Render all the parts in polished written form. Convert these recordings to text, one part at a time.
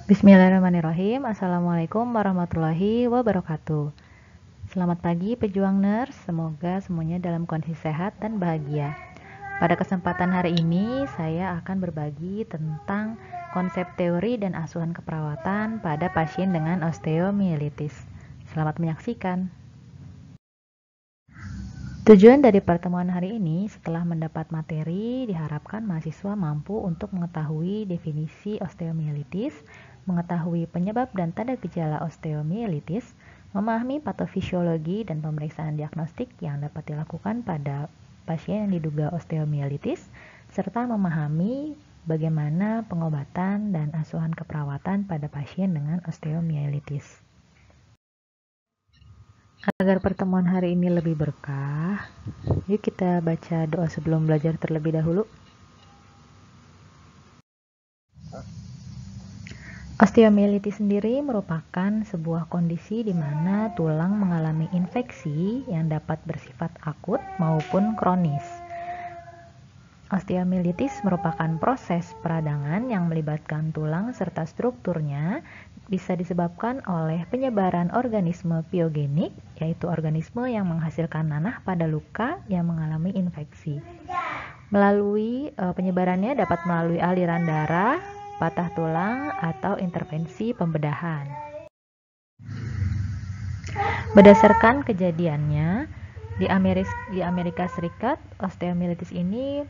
Bismillahirrahmanirrahim. Assalamualaikum warahmatullahi wabarakatuh. Selamat pagi pejuang nurse, semoga semuanya dalam kondisi sehat dan bahagia. Pada kesempatan hari ini saya akan berbagi tentang konsep teori dan asuhan keperawatan pada pasien dengan osteomielitis. Selamat menyaksikan. Tujuan dari pertemuan hari ini, setelah mendapat materi, diharapkan mahasiswa mampu untuk mengetahui definisi osteomielitis, mengetahui penyebab dan tanda gejala osteomielitis, memahami patofisiologi dan pemeriksaan diagnostik yang dapat dilakukan pada pasien yang diduga osteomielitis, serta memahami bagaimana pengobatan dan asuhan keperawatan pada pasien dengan osteomielitis. Agar pertemuan hari ini lebih berkah, yuk kita baca doa sebelum belajar terlebih dahulu. Osteomielitis sendiri merupakan sebuah kondisi di mana tulang mengalami infeksi yang dapat bersifat akut maupun kronis. Osteomielitis merupakan proses peradangan yang melibatkan tulang serta strukturnya, bisa disebabkan oleh penyebaran organisme piogenik, yaitu organisme yang menghasilkan nanah pada luka yang mengalami infeksi. Penyebarannya dapat melalui aliran darah, patah tulang, atau intervensi pembedahan. Berdasarkan kejadiannya, di Amerika Serikat, osteomielitis ini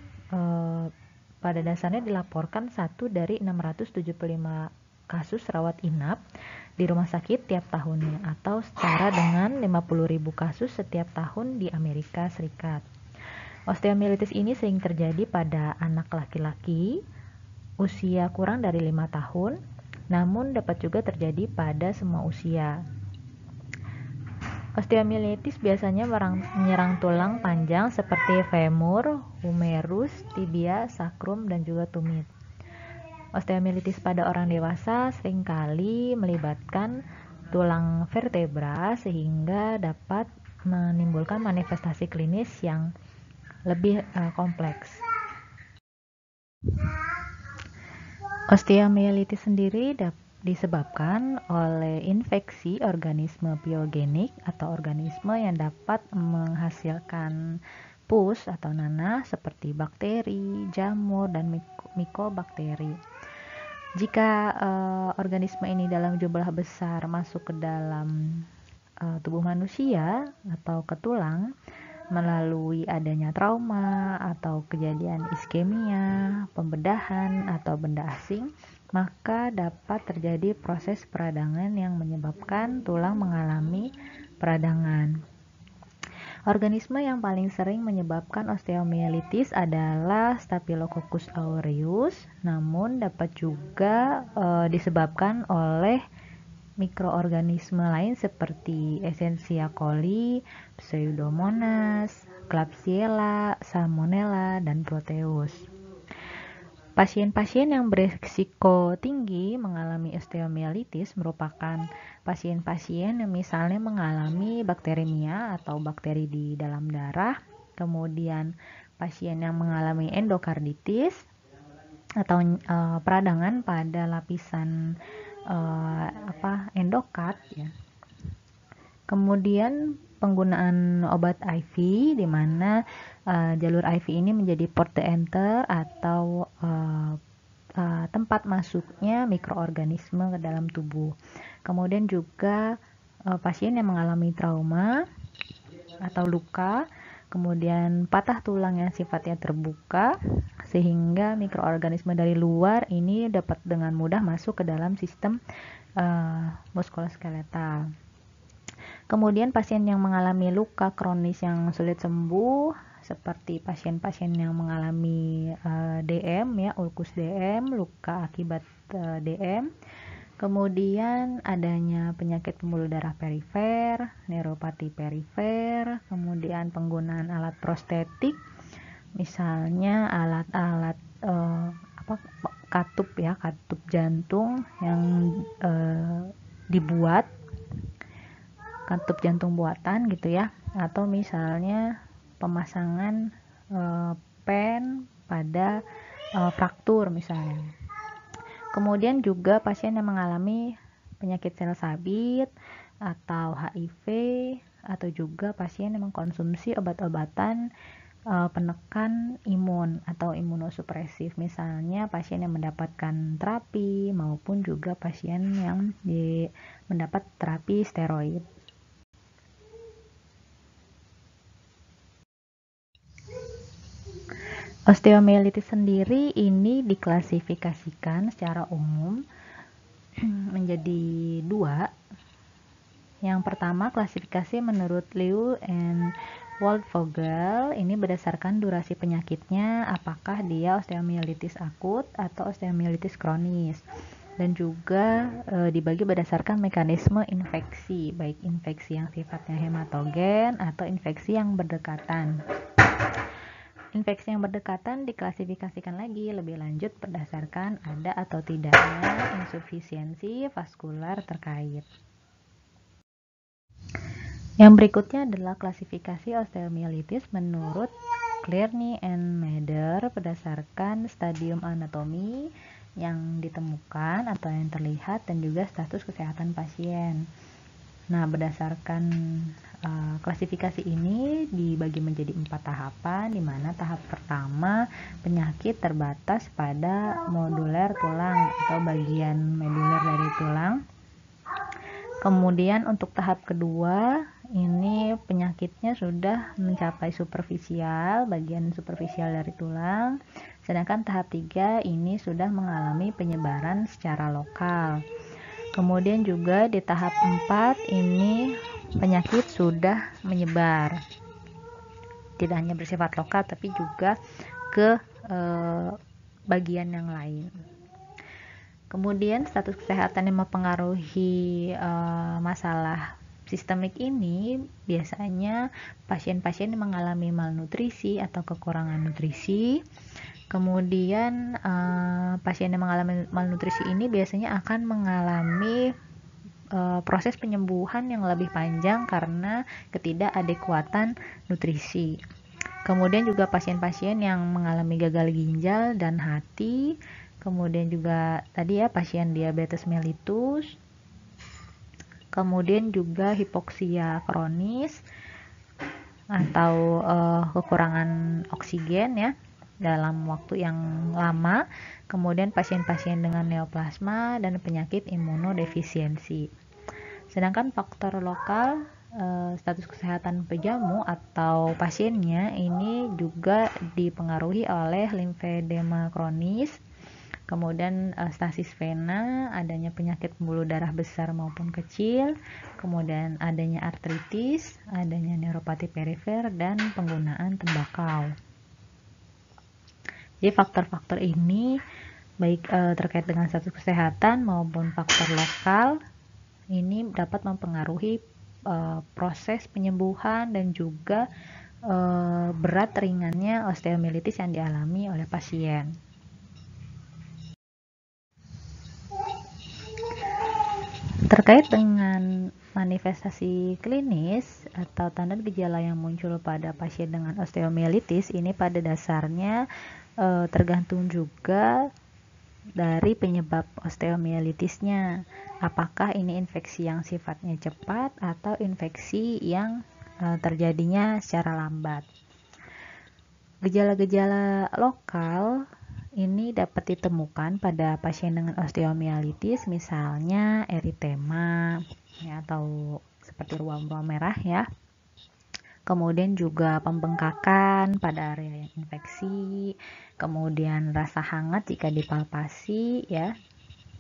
pada dasarnya dilaporkan 1 dari 675 kasus rawat inap di rumah sakit tiap tahunnya, atau setara dengan 50.000 kasus setiap tahun di Amerika Serikat. Osteomielitis ini sering terjadi pada anak laki-laki usia kurang dari 5 tahun, namun dapat juga terjadi pada semua usia. Osteomielitis biasanya menyerang tulang panjang seperti femur, humerus, tibia, sakrum, dan juga tumit. Osteomielitis pada orang dewasa seringkali melibatkan tulang vertebra sehingga dapat menimbulkan manifestasi klinis yang lebih kompleks. Osteomielitis sendiri disebabkan oleh infeksi organisme piogenik atau organisme yang dapat menghasilkan pus atau nanah seperti bakteri, jamur, dan mikobakteri. Jika organisme ini dalam jumlah besar masuk ke dalam tubuh manusia atau ke tulang, melalui adanya trauma atau kejadian iskemia, pembedahan, atau benda asing, maka dapat terjadi proses peradangan yang menyebabkan tulang mengalami peradangan. Organisme yang paling sering menyebabkan osteomielitis adalah Staphylococcus aureus, namun dapat juga disebabkan oleh mikroorganisme lain seperti Escherichia coli, Pseudomonas, Klebsiella, Salmonella, dan Proteus. Pasien-pasien yang berisiko tinggi mengalami osteomielitis merupakan pasien-pasien yang misalnya mengalami bakteremia atau bakteri di dalam darah, kemudian pasien yang mengalami endokarditis atau peradangan pada lapisan endokard ya. Kemudian penggunaan obat IV di mana jalur IV ini menjadi port de enter atau tempat masuknya mikroorganisme ke dalam tubuh. Kemudian juga pasien yang mengalami trauma atau luka, kemudian patah tulang yang sifatnya terbuka sehingga mikroorganisme dari luar ini dapat dengan mudah masuk ke dalam sistem muskuloskeletal. Kemudian pasien yang mengalami luka kronis yang sulit sembuh seperti pasien-pasien yang mengalami DM ya, ulkus DM, luka akibat DM. Kemudian adanya penyakit pembuluh darah perifer, neuropati perifer, kemudian penggunaan alat prostetik, misalnya alat-alat katup jantung yang dibuat, katup jantung buatan gitu ya, atau misalnya pemasangan pen pada fraktur misalnya. Kemudian juga pasien yang mengalami penyakit sel sabit atau HIV, atau juga pasien yang mengkonsumsi obat-obatan penekan imun atau imunosupresif, misalnya pasien yang mendapatkan terapi maupun juga pasien yang mendapat terapi steroid. Osteomielitis sendiri ini diklasifikasikan secara umum menjadi dua. Yang pertama, klasifikasi menurut Liu and Waldvogel ini berdasarkan durasi penyakitnya, apakah dia osteomielitis akut atau osteomielitis kronis, dan juga dibagi berdasarkan mekanisme infeksi, baik infeksi yang sifatnya hematogen atau infeksi yang berdekatan. Infeksi yang berdekatan diklasifikasikan lagi lebih lanjut berdasarkan ada atau tidaknya insufisiensi vaskular terkait. Yang berikutnya adalah klasifikasi osteomielitis menurut Clearney and Maeder berdasarkan stadium anatomi yang ditemukan atau yang terlihat dan juga status kesehatan pasien. Nah, berdasarkan klasifikasi ini dibagi menjadi 4 tahapan, di mana tahap pertama penyakit terbatas pada moduler tulang atau bagian meduler dari tulang. Kemudian untuk tahap kedua ini penyakitnya sudah mencapai superficial, bagian superficial dari tulang. Sedangkan tahap 3 ini sudah mengalami penyebaran secara lokal. Kemudian juga di tahap 4 ini penyakit sudah menyebar. Tidak hanya bersifat lokal tapi juga ke bagian yang lain. Kemudian status kesehatan yang mempengaruhi masalah sistemik ini biasanya pasien-pasien yang mengalami malnutrisi atau kekurangan nutrisi. Kemudian pasien yang mengalami malnutrisi ini biasanya akan mengalami proses penyembuhan yang lebih panjang karena ketidakadekuatan nutrisi. Kemudian juga pasien-pasien yang mengalami gagal ginjal dan hati, kemudian juga tadi ya pasien diabetes mellitus, kemudian juga hipoksia kronis atau kekurangan oksigen ya dalam waktu yang lama, kemudian pasien-pasien dengan neoplasma dan penyakit imunodefisiensi. Sedangkan faktor lokal status kesehatan pejamu atau pasiennya ini juga dipengaruhi oleh limfedema kronis, Kemudian stasis vena, adanya penyakit pembuluh darah besar maupun kecil, kemudian adanya artritis, adanya neuropati perifer, dan penggunaan tembakau. Jadi faktor-faktor ini baik terkait dengan status kesehatan maupun faktor lokal ini dapat mempengaruhi proses penyembuhan dan juga berat ringannya osteomielitis yang dialami oleh pasien. Terkait dengan manifestasi klinis atau tanda gejala yang muncul pada pasien dengan osteomielitis, ini pada dasarnya tergantung juga dari penyebab osteomielitisnya. Apakah ini infeksi yang sifatnya cepat atau infeksi yang terjadinya secara lambat. Gejala-gejala lokal ini dapat ditemukan pada pasien dengan osteomielitis, misalnya eritema ya, atau seperti ruam-ruam merah ya. Kemudian juga pembengkakan pada area yang infeksi, kemudian rasa hangat jika dipalpasi ya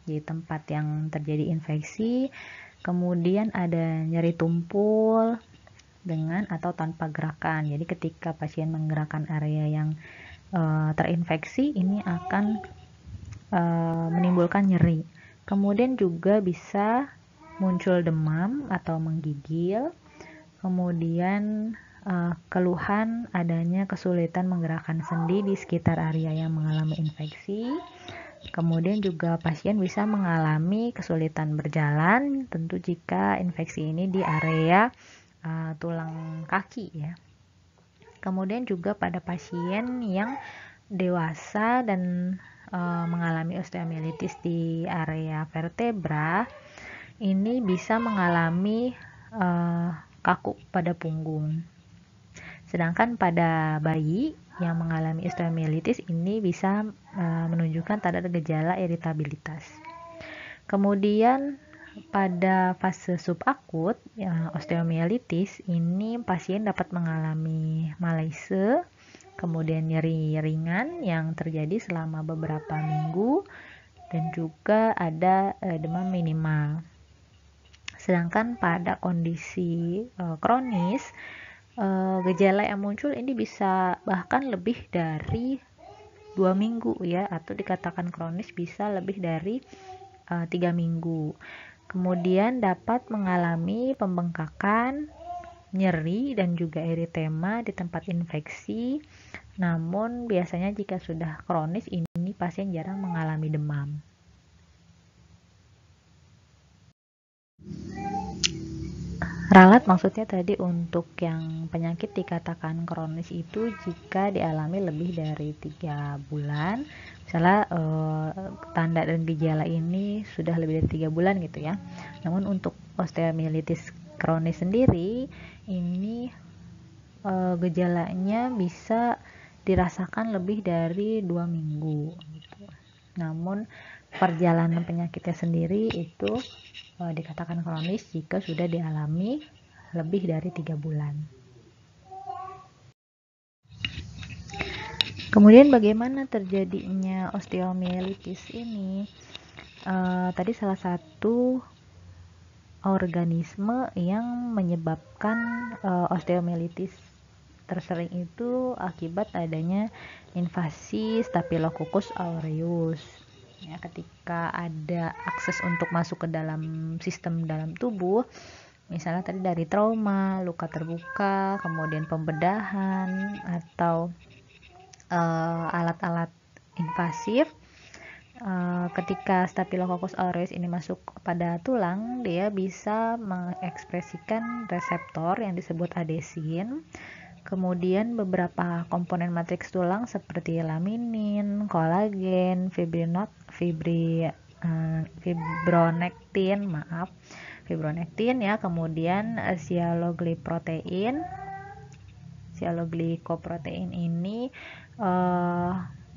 di tempat yang terjadi infeksi, kemudian ada nyeri tumpul dengan atau tanpa gerakan. Jadi ketika pasien menggerakkan area yang terinfeksi, ini akan menimbulkan nyeri. Kemudian juga bisa muncul demam atau menggigil. Kemudian keluhan adanya kesulitan menggerakkan sendi di sekitar area yang mengalami infeksi. Kemudian juga pasien bisa mengalami kesulitan berjalan, tentu jika infeksi ini di area tulang kaki ya. Kemudian juga pada pasien yang dewasa dan mengalami osteomielitis di area vertebra, ini bisa mengalami kaku pada punggung. Sedangkan pada bayi yang mengalami osteomielitis ini bisa menunjukkan tanda gejala iritabilitas. Kemudian pada fase subakut osteomielitis ini pasien dapat mengalami malaise, kemudian nyeri ringan yang terjadi selama beberapa minggu dan juga ada demam minimal. Sedangkan pada kondisi kronis gejala yang muncul ini bisa bahkan lebih dari 2 minggu ya, atau dikatakan kronis bisa lebih dari 3 minggu. Kemudian dapat mengalami pembengkakan, nyeri, dan juga eritema di tempat infeksi. Namun biasanya jika sudah kronis ini pasien jarang mengalami demam. Ralat maksudnya tadi untuk yang penyakit dikatakan kronis itu jika dialami lebih dari 3 bulan. Misalnya tanda dan gejala ini sudah lebih dari 3 bulan gitu ya. Namun untuk osteomielitis kronis sendiri ini gejalanya bisa dirasakan lebih dari 2 minggu gitu. Namun perjalanan penyakitnya sendiri itu dikatakan kronis jika sudah dialami lebih dari 3 bulan. Kemudian bagaimana terjadinya osteomielitis ini? Tadi salah satu organisme yang menyebabkan osteomielitis tersering itu akibat adanya invasi Staphylococcus aureus. Ya, ketika ada akses untuk masuk ke dalam sistem dalam tubuh, misalnya tadi dari trauma, luka terbuka, kemudian pembedahan atau alat-alat invasif, ketika Staphylococcus aureus ini masuk pada tulang, dia bisa mengekspresikan reseptor yang disebut adesin. Kemudian beberapa komponen matriks tulang seperti laminin, kolagen, fibronektin ya, kemudian sialoglikoprotein ini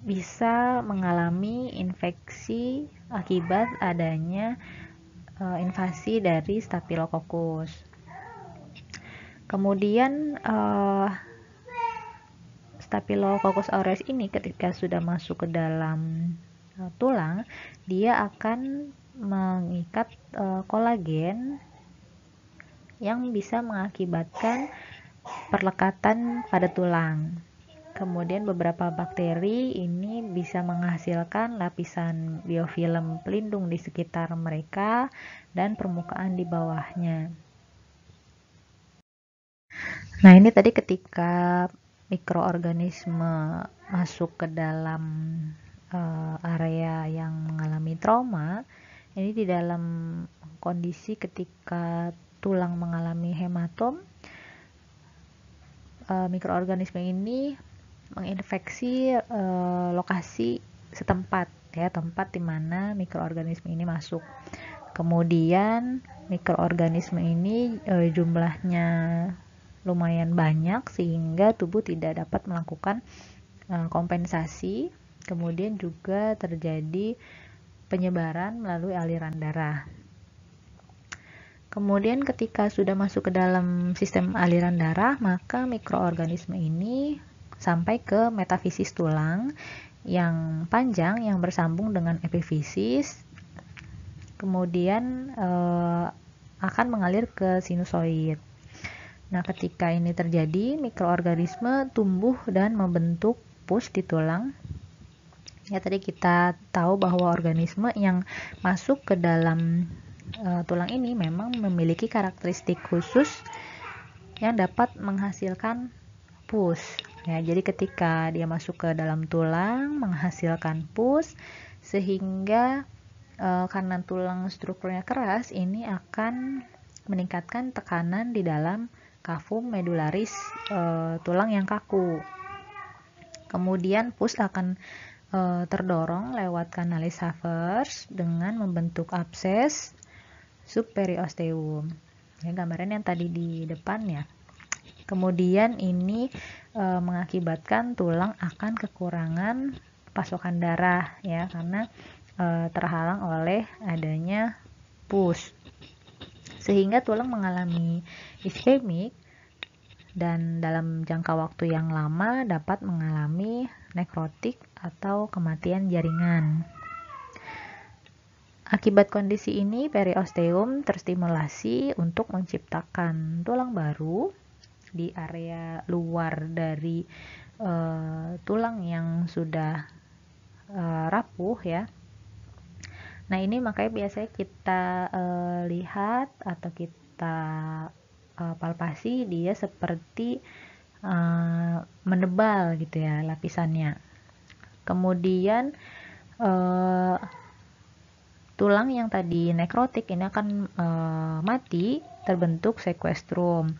bisa mengalami infeksi akibat adanya invasi dari Staphylococcus. Kemudian Staphylococcus aureus ini ketika sudah masuk ke dalam tulang, dia akan mengikat kolagen yang bisa mengakibatkan perlekatan pada tulang. Kemudian beberapa bakteri ini bisa menghasilkan lapisan biofilm pelindung di sekitar mereka dan permukaan di bawahnya. Nah, ini tadi ketika mikroorganisme masuk ke dalam area yang mengalami trauma, ini di dalam kondisi ketika tulang mengalami hematom, mikroorganisme ini menginfeksi lokasi setempat, ya, tempat di mana mikroorganisme ini masuk. Kemudian mikroorganisme ini jumlahnya lumayan banyak sehingga tubuh tidak dapat melakukan kompensasi. Kemudian juga terjadi penyebaran melalui aliran darah. Kemudian ketika sudah masuk ke dalam sistem aliran darah, maka mikroorganisme ini sampai ke metafisis tulang yang panjang yang bersambung dengan epifisis. Kemudian akan mengalir ke sinusoid. Nah, ketika ini terjadi, mikroorganisme tumbuh dan membentuk pus di tulang. Ya, tadi kita tahu bahwa organisme yang masuk ke dalam tulang ini memang memiliki karakteristik khusus yang dapat menghasilkan pus. Ya, jadi ketika dia masuk ke dalam tulang menghasilkan pus, sehingga karena tulang strukturnya keras, ini akan meningkatkan tekanan di dalam kavum medularis tulang yang kaku. Kemudian pus akan terdorong lewat kanalis Havers dengan membentuk abses subperiosteum. Ya, gambaran yang tadi di depan ya. Kemudian ini mengakibatkan tulang akan kekurangan pasokan darah, ya, karena terhalang oleh adanya pus, sehingga tulang mengalami iskemik dan dalam jangka waktu yang lama dapat mengalami nekrotik atau kematian jaringan. Akibat kondisi ini, periosteum terstimulasi untuk menciptakan tulang baru di area luar dari tulang yang sudah rapuh, ya. Nah, ini makanya biasanya kita lihat atau kita palpasi dia seperti menebal gitu ya lapisannya. Kemudian tulang yang tadi nekrotik ini akan mati, terbentuk sequestrum.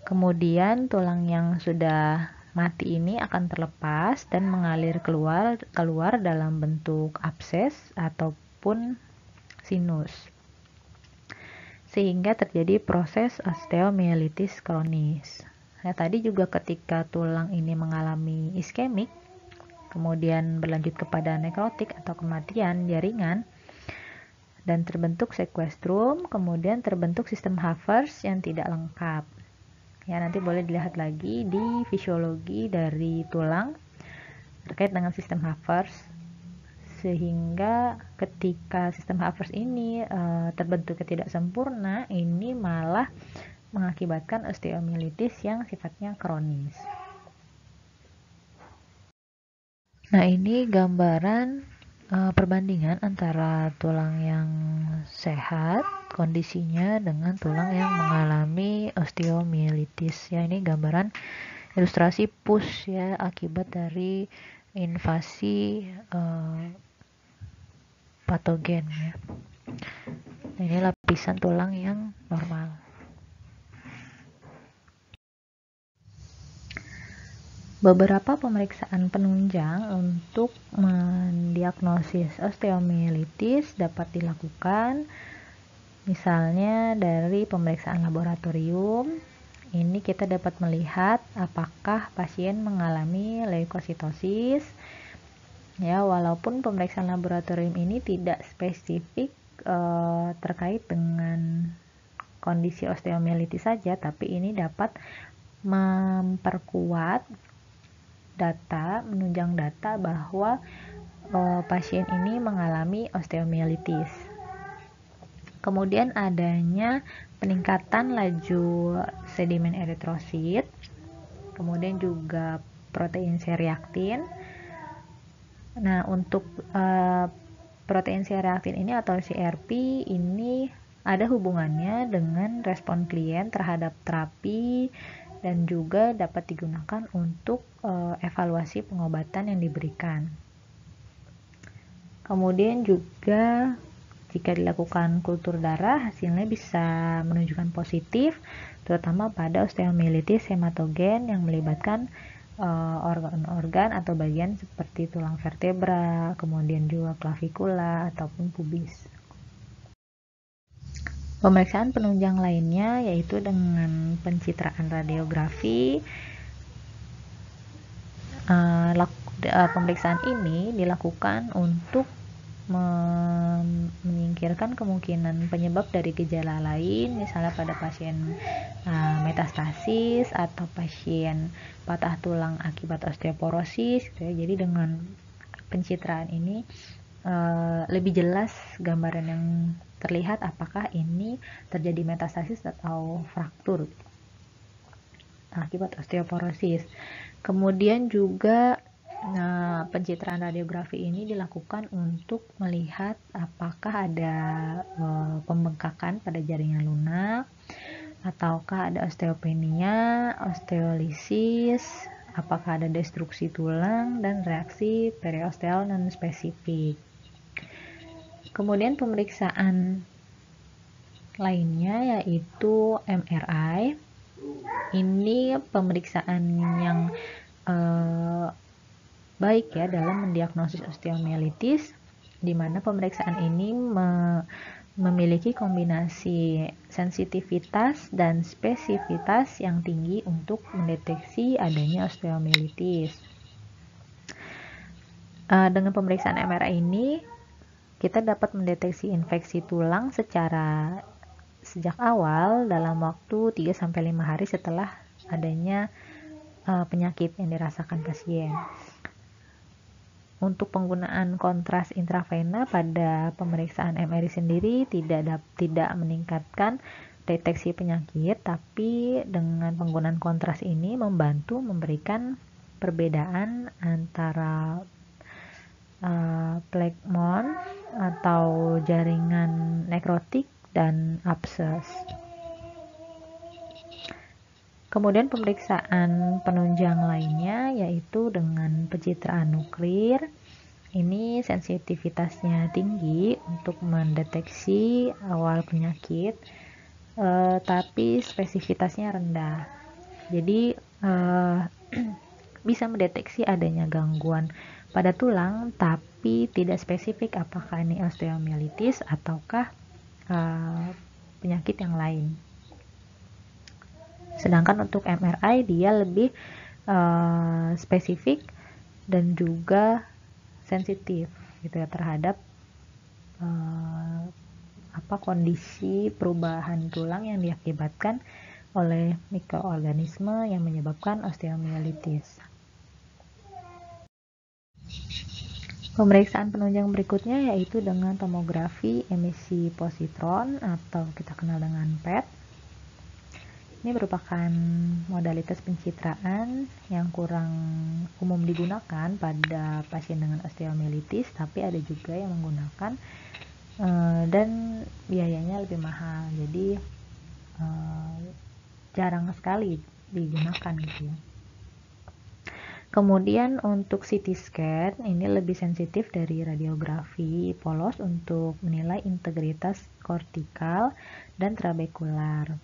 Kemudian tulang yang sudah mati ini akan terlepas dan mengalir keluar dalam bentuk abses ataupun sinus, sehingga terjadi proses osteomielitis kronis. Nah, tadi juga ketika tulang ini mengalami iskemik, kemudian berlanjut kepada nekrotik atau kematian jaringan, dan terbentuk sequestrum, kemudian terbentuk sistem Havers yang tidak lengkap. Ya, nanti boleh dilihat lagi di fisiologi dari tulang terkait dengan sistem Havers, sehingga ketika sistem Havers ini terbentuknya tidak sempurna, ini malah mengakibatkan osteomielitis yang sifatnya kronis. Nah, ini gambaran perbandingan antara tulang yang sehat kondisinya dengan tulang yang mengalami osteomielitis. Ya, ini gambaran ilustrasi pus ya akibat dari invasi patogen ya. Nah, ini lapisan tulang yang normal. Beberapa pemeriksaan penunjang untuk mendiagnosis osteomielitis dapat dilakukan, misalnya dari pemeriksaan laboratorium. Ini kita dapat melihat apakah pasien mengalami leukositosis. Ya, walaupun pemeriksaan laboratorium ini tidak spesifik terkait dengan kondisi osteomielitis saja, tapi ini dapat memperkuat data, menunjang data bahwa pasien ini mengalami osteomielitis. Kemudian adanya peningkatan laju sedimen eritrosit, kemudian juga protein C-reaktin. Nah, untuk protein C-reaktin ini atau CRP ini ada hubungannya dengan respon klien terhadap terapi dan juga dapat digunakan untuk evaluasi pengobatan yang diberikan. Kemudian juga jika dilakukan kultur darah, hasilnya bisa menunjukkan positif, terutama pada osteomielitis hematogen yang melibatkan organ-organ atau bagian seperti tulang vertebra, kemudian juga klavikula ataupun pubis. Pemeriksaan penunjang lainnya yaitu dengan pencitraan radiografi. Pemeriksaan ini dilakukan untuk menyingkirkan kemungkinan penyebab dari gejala lain, misalnya pada pasien metastasis atau pasien patah tulang akibat osteoporosis gitu ya. Jadi dengan pencitraan ini lebih jelas gambaran yang terlihat apakah ini terjadi metastasis atau fraktur akibat osteoporosis. Kemudian juga pencitraan radiografi ini dilakukan untuk melihat apakah ada pembengkakan pada jaringan lunak, ataukah ada osteopenia, osteolisis, apakah ada destruksi tulang, dan reaksi periosteal non-spesifik. Kemudian pemeriksaan lainnya yaitu MRI. Ini pemeriksaan yang baik ya dalam mendiagnosis osteomielitis, di mana pemeriksaan ini memiliki kombinasi sensitivitas dan spesifitas yang tinggi untuk mendeteksi adanya osteomielitis. Dengan pemeriksaan MRI ini, kita dapat mendeteksi infeksi tulang secara sejak awal dalam waktu 3-5 hari setelah adanya penyakit yang dirasakan pasien. Untuk penggunaan kontras intravena pada pemeriksaan MRI sendiri tidak meningkatkan deteksi penyakit, tapi dengan penggunaan kontras ini membantu memberikan perbedaan antara plekmon atau jaringan nekrotik dan abses. Kemudian pemeriksaan penunjang lainnya yaitu dengan pencitraan nuklir. Ini sensitivitasnya tinggi untuk mendeteksi awal penyakit, tapi spesifitasnya rendah. Jadi bisa mendeteksi adanya gangguan pada tulang, tapi tidak spesifik apakah ini osteomielitis ataukah penyakit yang lain. Sedangkan untuk MRI dia lebih spesifik dan juga sensitif gitu ya terhadap kondisi perubahan tulang yang diakibatkan oleh mikroorganisme yang menyebabkan osteomielitis. Pemeriksaan penunjang berikutnya yaitu dengan tomografi emisi positron atau kita kenal dengan PET. Ini merupakan modalitas pencitraan yang kurang umum digunakan pada pasien dengan osteomielitis, tapi ada juga yang menggunakan dan biayanya lebih mahal. Jadi jarang sekali digunakan gitu ya. Kemudian untuk CT scan ini lebih sensitif dari radiografi polos untuk menilai integritas kortikal dan trabekular,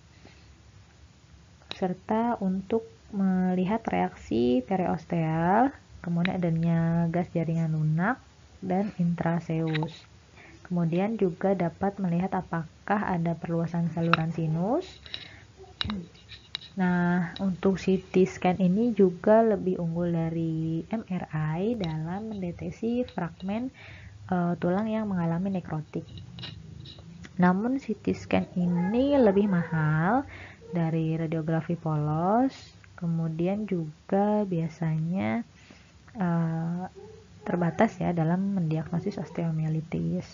serta untuk melihat reaksi periosteal, kemudian adanya gas jaringan lunak dan intraseus. Kemudian juga dapat melihat apakah ada perluasan saluran sinus. Nah, untuk CT scan ini juga lebih unggul dari MRI dalam mendeteksi fragmen tulang yang mengalami nekrotik. Namun CT scan ini lebih mahal dari radiografi polos, kemudian juga biasanya terbatas ya dalam mendiagnosis osteomielitis.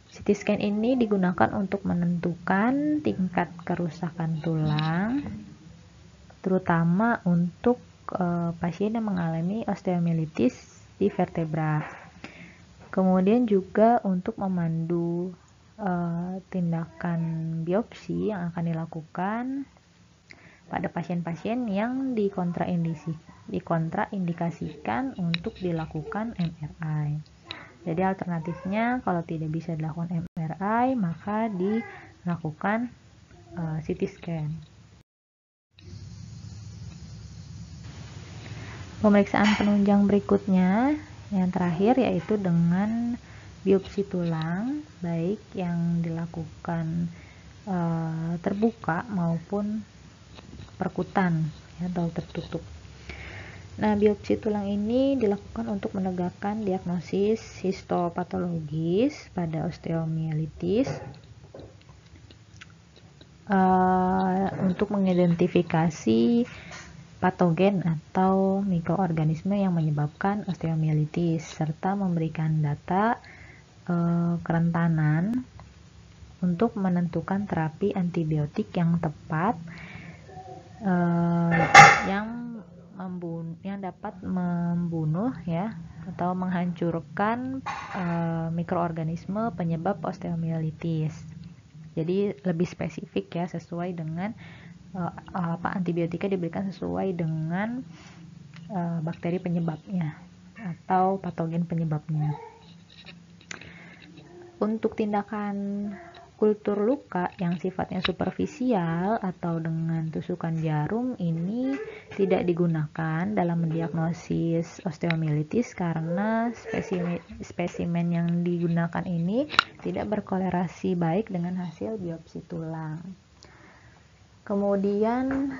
CT scan ini digunakan untuk menentukan tingkat kerusakan tulang, terutama untuk pasien yang mengalami osteomielitis di vertebra. Kemudian juga untuk memandu tindakan biopsi yang akan dilakukan pada pasien-pasien yang dikontraindikasikan untuk dilakukan MRI. Jadi alternatifnya kalau tidak bisa dilakukan MRI maka dilakukan CT scan. Pemeriksaan penunjang berikutnya yang terakhir yaitu dengan biopsi tulang, baik yang dilakukan terbuka maupun perkutan atau tertutup. Nah, biopsi tulang ini dilakukan untuk menegakkan diagnosis histopatologis pada osteomielitis untuk mengidentifikasi patogen atau mikroorganisme yang menyebabkan osteomielitis serta memberikan data kerentanan untuk menentukan terapi antibiotik yang tepat yang dapat membunuh ya atau menghancurkan mikroorganisme penyebab osteomielitis. Jadi lebih spesifik ya, sesuai dengan antibiotika diberikan sesuai dengan bakteri penyebabnya atau patogen penyebabnya. Untuk tindakan kultur luka yang sifatnya superficial atau dengan tusukan jarum ini tidak digunakan dalam mendiagnosis osteomielitis karena spesimen yang digunakan ini tidak berkolerasi baik dengan hasil biopsi tulang. Kemudian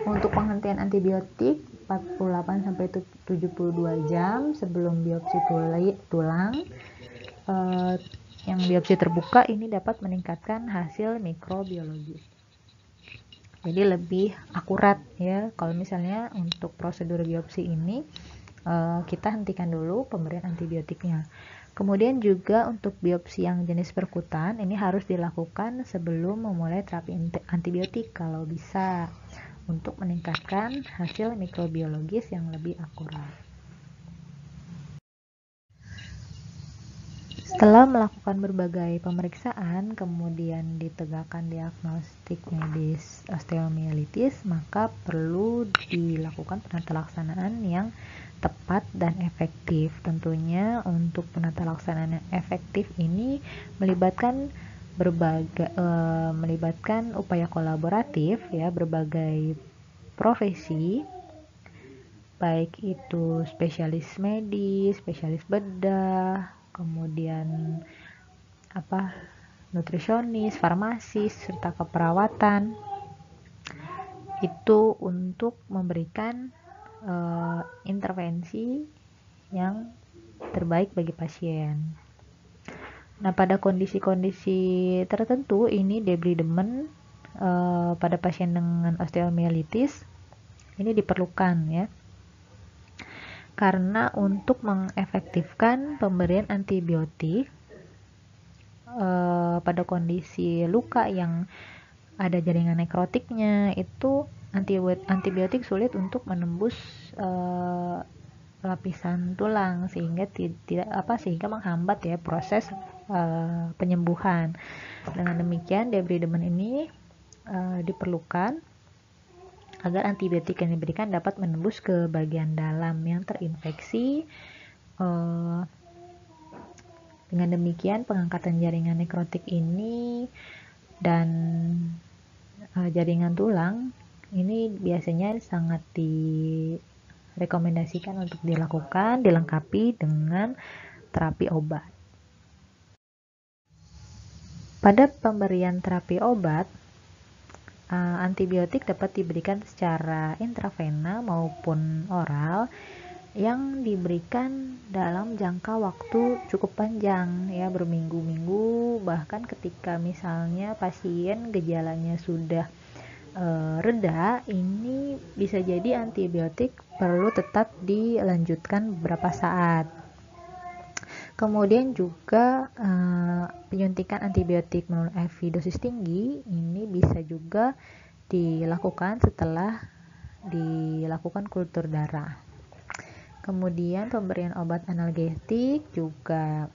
untuk penghentian antibiotik 48-72 jam sebelum biopsi tulang yang biopsi terbuka ini dapat meningkatkan hasil mikrobiologis. Jadi lebih akurat ya kalau misalnya untuk prosedur biopsi ini kita hentikan dulu pemberian antibiotiknya. Kemudian juga untuk biopsi yang jenis perkutan ini harus dilakukan sebelum memulai terapi antibiotik kalau bisa untuk meningkatkan hasil mikrobiologis yang lebih akurat. Setelah melakukan berbagai pemeriksaan, kemudian ditegakkan diagnostik medis osteomielitis, maka perlu dilakukan penata-laksanaan yang tepat dan efektif. Tentunya untuk penata laksanaan yang efektif ini melibatkan upaya kolaboratif ya berbagai profesi, baik itu spesialis medis, spesialis bedah, kemudian nutrisionis, farmasis, serta keperawatan itu untuk memberikan intervensi yang terbaik bagi pasien. Nah, pada kondisi-kondisi tertentu ini debridement pada pasien dengan osteomielitis ini diperlukan ya. Karena untuk mengefektifkan pemberian antibiotik pada kondisi luka yang ada jaringan nekrotiknya itu antibiotik sulit untuk menembus lapisan tulang sehingga sehingga menghambat ya proses penyembuhan. Dengan demikian debridement ini diperlukan agar antibiotik yang diberikan dapat menembus ke bagian dalam yang terinfeksi. Dengan demikian pengangkatan jaringan nekrotik ini dan jaringan tulang ini biasanya sangat direkomendasikan untuk dilakukan dilengkapi dengan terapi obat. Pada pemberian terapi obat, antibiotik dapat diberikan secara intravena maupun oral yang diberikan dalam jangka waktu cukup panjang ya, berminggu-minggu, bahkan ketika misalnya pasien gejalanya sudah reda, ini bisa jadi antibiotik perlu tetap dilanjutkan beberapa saat. Kemudian juga penyuntikan antibiotik melalui IV dosis tinggi ini bisa juga dilakukan setelah dilakukan kultur darah. Kemudian pemberian obat analgetik juga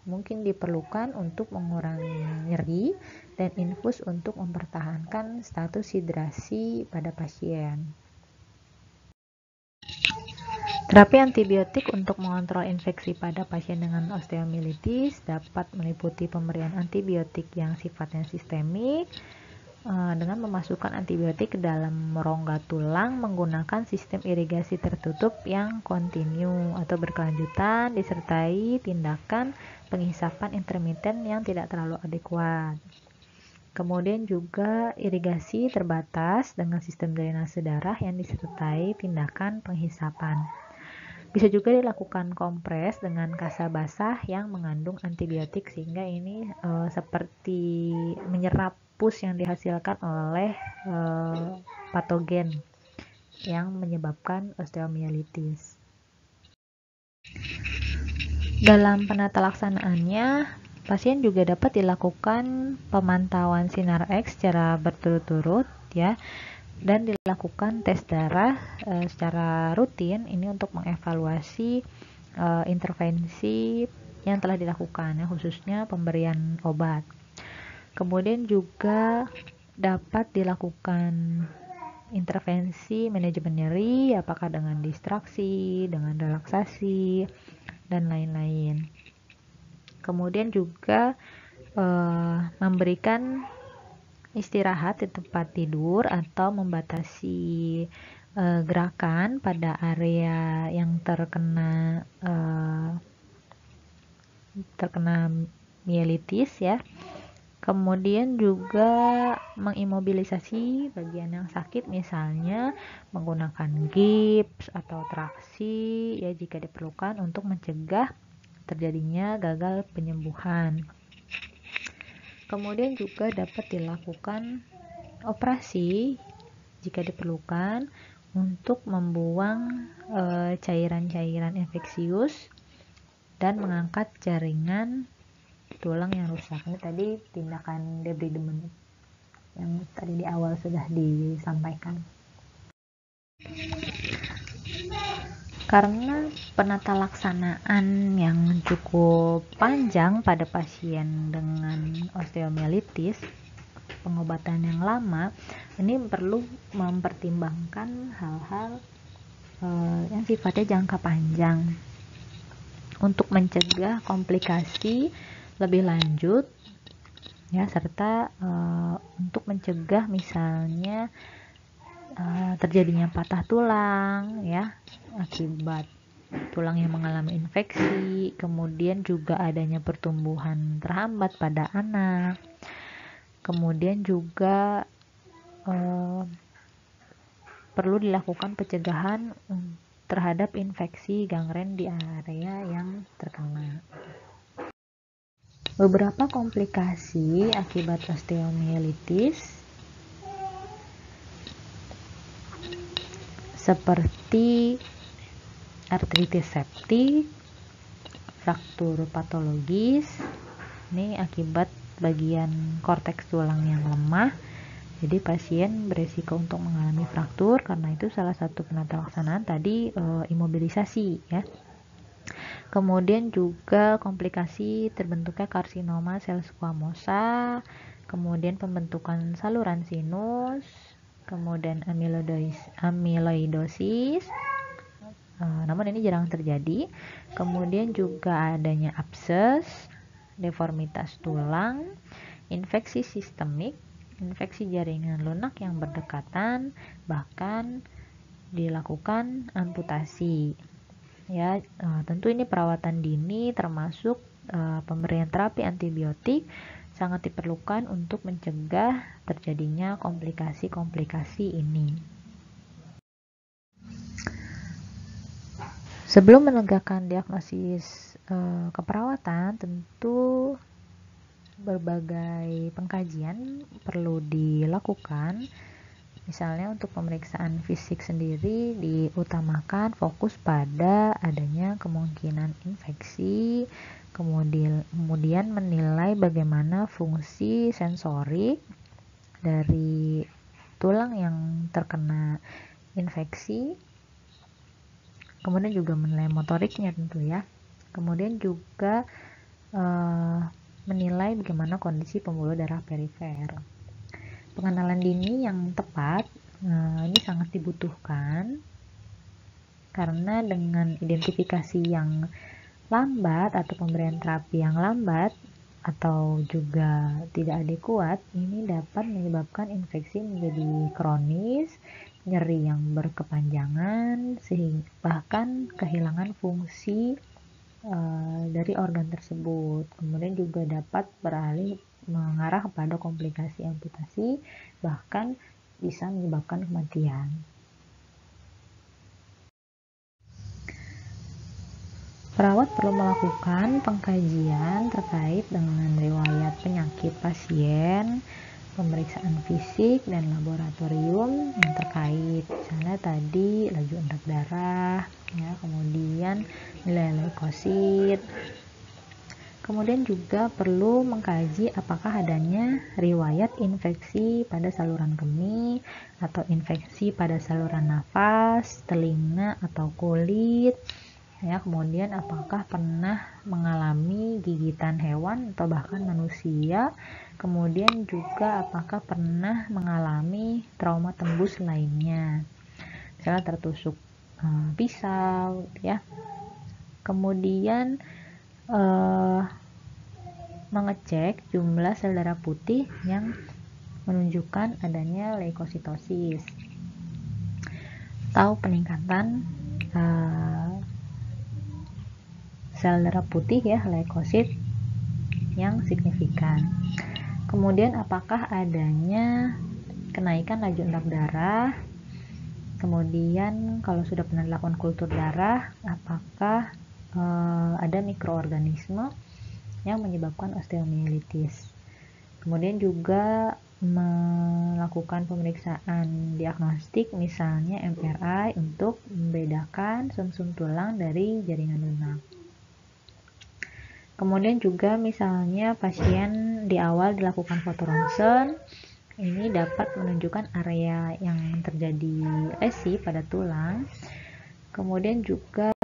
mungkin diperlukan untuk mengurangi nyeri dan infus untuk mempertahankan status hidrasi pada pasien. Terapi antibiotik untuk mengontrol infeksi pada pasien dengan osteomielitis dapat meliputi pemberian antibiotik yang sifatnya sistemik dengan memasukkan antibiotik ke dalam rongga tulang menggunakan sistem irigasi tertutup yang kontinu atau berkelanjutan disertai tindakan penghisapan intermiten yang tidak terlalu adekuat. Kemudian juga irigasi terbatas dengan sistem drainase darah yang disertai tindakan penghisapan. Bisa juga dilakukan kompres dengan kasa basah yang mengandung antibiotik sehingga ini seperti menyerap pus yang dihasilkan oleh patogen yang menyebabkan osteomielitis. Dalam penata laksanaannya, pasien juga dapat dilakukan pemantauan sinar X secara berturut-turut ya, dan dilakukan tes darah secara rutin ini untuk mengevaluasi intervensi yang telah dilakukan ya, khususnya pemberian obat. Kemudian juga dapat dilakukan intervensi manajemen nyeri apakah dengan distraksi, dengan relaksasi dan lain-lain. Kemudian juga memberikan istirahat di tempat tidur atau membatasi gerakan pada area yang terkena mielitis ya. Kemudian juga mengimobilisasi bagian yang sakit misalnya menggunakan gips atau traksi ya jika diperlukan untuk mencegah terjadinya gagal penyembuhan. Kemudian juga dapat dilakukan operasi jika diperlukan untuk membuang cairan-cairan infeksius dan mengangkat jaringan tulang yang rusak. Ini tadi tindakan debridement yang tadi di awal sudah disampaikan. Karena penata laksanaan yang cukup panjang pada pasien dengan osteomielitis, pengobatan yang lama, ini perlu mempertimbangkan hal-hal yang sifatnya jangka panjang untuk mencegah komplikasi lebih lanjut ya, serta untuk mencegah misalnya terjadinya patah tulang ya akibat tulang yang mengalami infeksi, kemudian juga adanya pertumbuhan terhambat pada anak, kemudian juga perlu dilakukan pencegahan terhadap infeksi gangren di area yang terkena. Beberapa komplikasi akibat osteomielitis seperti artritis septik, fraktur patologis, ini akibat bagian korteks tulang yang lemah. Jadi pasien beresiko untuk mengalami fraktur, karena itu salah satu penata laksanaan tadi imobilisasi ya. Kemudian juga komplikasi terbentuknya karsinoma sel squamosa, kemudian pembentukan saluran sinus, kemudian amyloidosis. Namun ini jarang terjadi. Kemudian juga adanya abses, deformitas tulang, infeksi sistemik, infeksi jaringan lunak yang berdekatan, bahkan dilakukan amputasi. Ya, tentu ini perawatan dini termasuk pemberian terapi antibiotik sangat diperlukan untuk mencegah terjadinya komplikasi-komplikasi ini. Sebelum menegakkan diagnosis keperawatan, tentu berbagai pengkajian perlu dilakukan Misalnya untuk pemeriksaan fisik sendiri diutamakan fokus pada adanya kemungkinan infeksi, kemudian menilai bagaimana fungsi sensorik dari tulang yang terkena infeksi, kemudian juga menilai motoriknya tentu ya. Kemudian juga menilai bagaimana kondisi pembuluh darah perifer. Pengenalan dini yang tepat ini sangat dibutuhkan karena dengan identifikasi yang lambat atau pemberian terapi yang lambat atau juga tidak adekuat, ini dapat menyebabkan infeksi menjadi kronis, nyeri yang berkepanjangan, sehingga bahkan kehilangan fungsi dari organ tersebut. Kemudian juga dapat beralih mengarah kepada komplikasi amputasi, bahkan bisa menyebabkan kematian. Perawat perlu melakukan pengkajian terkait dengan riwayat penyakit pasien, pemeriksaan fisik dan laboratorium yang terkait, misalnya tadi laju endap darah, ya, kemudian nilai leukosit. Kemudian juga perlu mengkaji apakah adanya riwayat infeksi pada saluran kemih atau infeksi pada saluran nafas, telinga atau kulit. Ya, kemudian apakah pernah mengalami gigitan hewan atau bahkan manusia. Kemudian juga apakah pernah mengalami trauma tembus lainnya, misalnya tertusuk pisau, ya. Kemudian mengecek jumlah sel darah putih yang menunjukkan adanya leukositosis. Tahu peningkatan sel darah putih ya, leukosit yang signifikan. Kemudian apakah adanya kenaikan laju endap darah. Kemudian kalau sudah pernah dilakukan kultur darah, apakah ada mikroorganisme yang menyebabkan osteomielitis. Kemudian juga melakukan pemeriksaan diagnostik, misalnya MRI untuk membedakan sumsum tulang dari jaringan lunak. Kemudian juga misalnya pasien di awal dilakukan foto ronsen, ini dapat menunjukkan area yang terjadi lesi pada tulang. Kemudian juga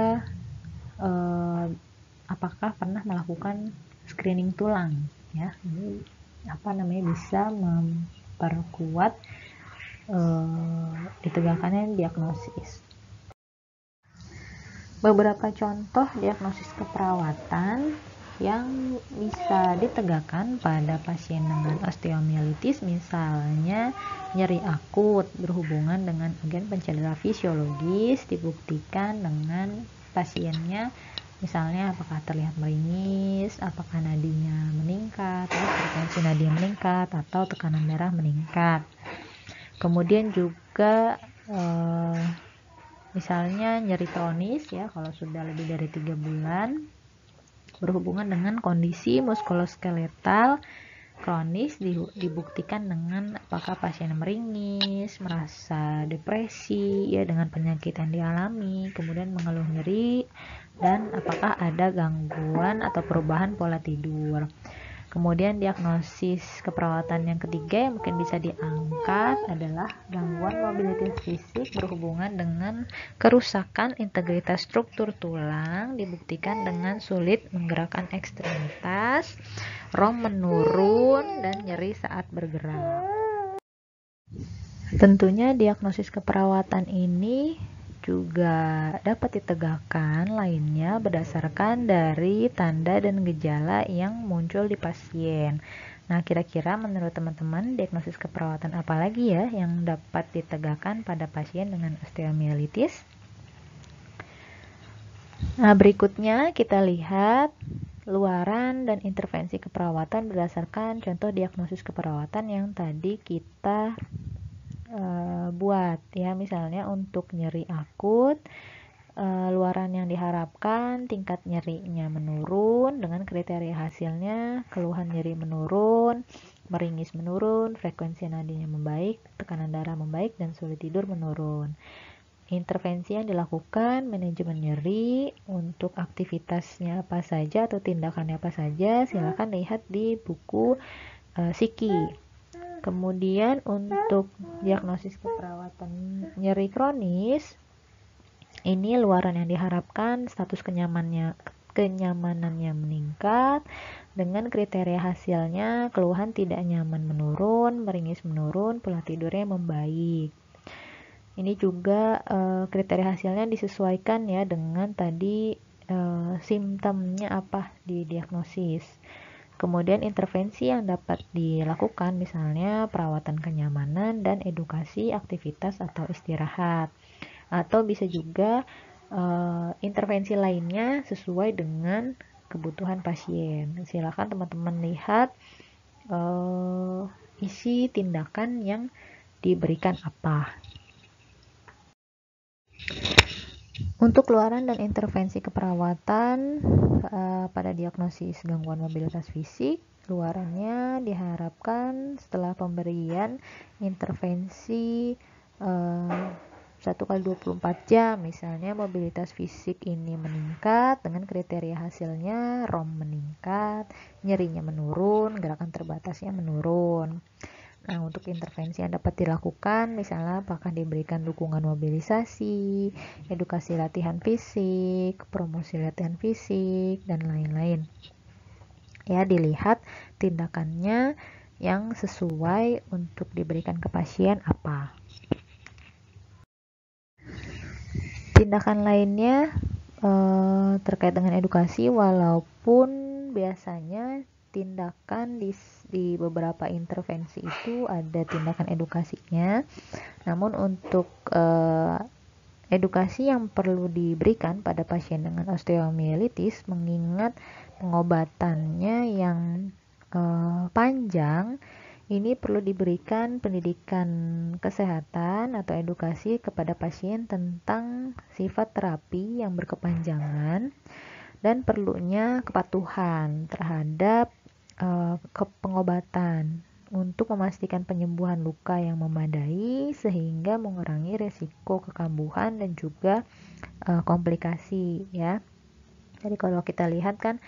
apakah pernah melakukan screening tulang, ya, ini bisa memperkuat ditegakkannya diagnosis. Beberapa contoh diagnosis keperawatan yang bisa ditegakkan pada pasien dengan osteomielitis, misalnya nyeri akut berhubungan dengan agen pencedera fisiologis, dibuktikan dengan pasiennya misalnya apakah terlihat meringis, apakah nadinya meningkat, frekuensi nadi meningkat, atau tekanan darah meningkat. Kemudian juga misalnya nyeri kronis ya, kalau sudah lebih dari 3 bulan, berhubungan dengan kondisi muskuloskeletal kronis, dibuktikan dengan apakah pasien meringis, merasa depresi ya dengan penyakit yang dialami, kemudian mengeluh nyeri, dan apakah ada gangguan atau perubahan pola tidur. Kemudian diagnosis keperawatan yang ketiga yang mungkin bisa diangkat adalah gangguan mobilitas fisik berhubungan dengan kerusakan integritas struktur tulang, dibuktikan dengan sulit menggerakkan ekstremitas, rom menurun, dan nyeri saat bergerak. Tentunya diagnosis keperawatan ini juga dapat ditegakkan lainnya berdasarkan dari tanda dan gejala yang muncul di pasien. Nah, kira-kira menurut teman-teman diagnosis keperawatan apa lagi ya yang dapat ditegakkan pada pasien dengan osteomielitis? Nah, berikutnya kita lihat luaran dan intervensi keperawatan berdasarkan contoh diagnosis keperawatan yang tadi kita buat ya. Misalnya untuk nyeri akut luaran yang diharapkan, tingkat nyerinya menurun dengan kriteria hasilnya, keluhan nyeri menurun, meringis menurun, frekuensi nadinya membaik, tekanan darah membaik, dan sulit tidur menurun. Intervensi yang dilakukan, manajemen nyeri, untuk aktivitasnya apa saja atau tindakannya apa saja, silakan lihat di buku Psiki. Kemudian untuk diagnosis keperawatan nyeri kronis, ini luaran yang diharapkan, status kenyamanannya meningkat, dengan kriteria hasilnya keluhan tidak nyaman menurun, meringis menurun, pola tidurnya membaik. Ini juga kriteria hasilnya disesuaikan ya dengan tadi simptomnya apa di diagnosis. Kemudian intervensi yang dapat dilakukan misalnya perawatan kenyamanan dan edukasi aktivitas atau istirahat. Atau bisa juga intervensi lainnya sesuai dengan kebutuhan pasien. Silakan teman-teman lihat isi tindakan yang diberikan apa. Untuk keluaran dan intervensi keperawatan pada diagnosis gangguan mobilitas fisik, luarannya diharapkan setelah pemberian intervensi 1x24 jam, misalnya mobilitas fisik ini meningkat dengan kriteria hasilnya ROM meningkat, nyerinya menurun, gerakan terbatasnya menurun. Nah, untuk intervensi yang dapat dilakukan, misalnya apakah diberikan dukungan mobilisasi, edukasi latihan fisik, promosi latihan fisik, dan lain-lain. Ya, dilihat tindakannya yang sesuai untuk diberikan ke pasien apa. Tindakan lainnya terkait dengan edukasi, walaupun biasanya tindakan di beberapa intervensi itu ada tindakan edukasinya, namun untuk edukasi yang perlu diberikan pada pasien dengan osteomielitis, mengingat pengobatannya yang panjang, ini perlu diberikan pendidikan kesehatan atau edukasi kepada pasien tentang sifat terapi yang berkepanjangan dan perlunya kepatuhan terhadap pengobatan untuk memastikan penyembuhan luka yang memadai sehingga mengurangi resiko kekambuhan dan juga komplikasi ya. Jadi kalau kita lihat kan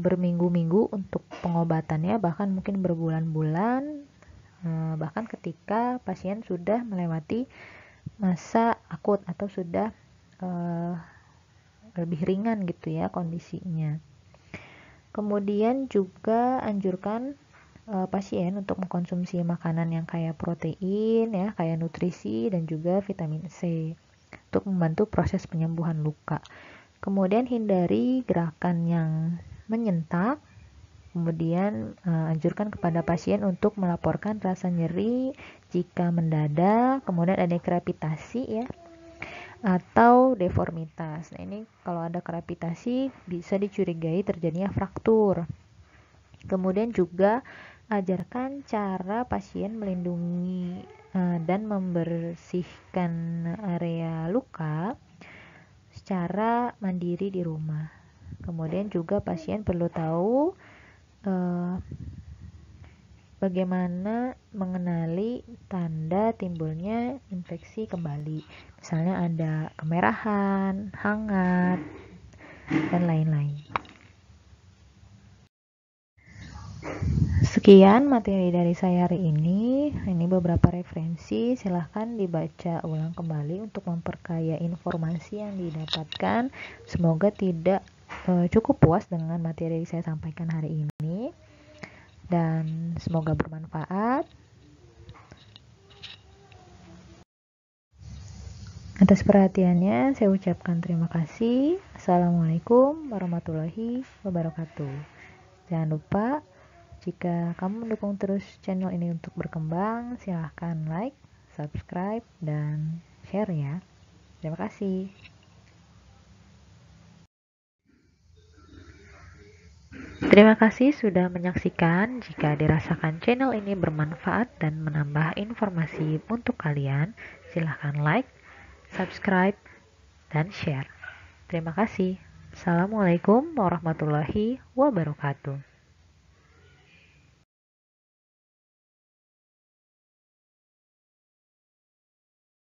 berminggu-minggu untuk pengobatannya, bahkan mungkin berbulan-bulan, bahkan ketika pasien sudah melewati masa akut atau sudah lebih ringan gitu ya kondisinya. Kemudian juga anjurkan pasien untuk mengkonsumsi makanan yang kaya protein ya, kaya nutrisi dan juga vitamin C untuk membantu proses penyembuhan luka. Kemudian hindari gerakan yang menyentak. Kemudian anjurkan kepada pasien untuk melaporkan rasa nyeri jika mendadak, kemudian ada krepitasi ya atau deformitas. Nah, ini kalau ada krepitasi bisa dicurigai terjadinya fraktur. Kemudian juga ajarkan cara pasien melindungi dan membersihkan area luka secara mandiri di rumah. Kemudian juga pasien perlu tahu bagaimana mengenali tanda timbulnya infeksi kembali. Misalnya ada kemerahan, hangat, dan lain-lain. Sekian materi dari saya hari ini. Ini beberapa referensi, silahkan dibaca ulang kembali untuk memperkaya informasi yang didapatkan. Semoga tidak cukup puas dengan materi yang saya sampaikan hari ini, dan semoga bermanfaat. Atas perhatiannya saya ucapkan terima kasih. Assalamualaikum warahmatullahi wabarakatuh. Jangan lupa, jika kamu mendukung terus channel ini untuk berkembang, silahkan like, subscribe, dan share ya. Terima kasih. Terima kasih sudah menyaksikan. Jika dirasakan channel ini bermanfaat dan menambah informasi untuk kalian, silahkan like, subscribe, dan share. Terima kasih. Assalamualaikum warahmatullahi wabarakatuh.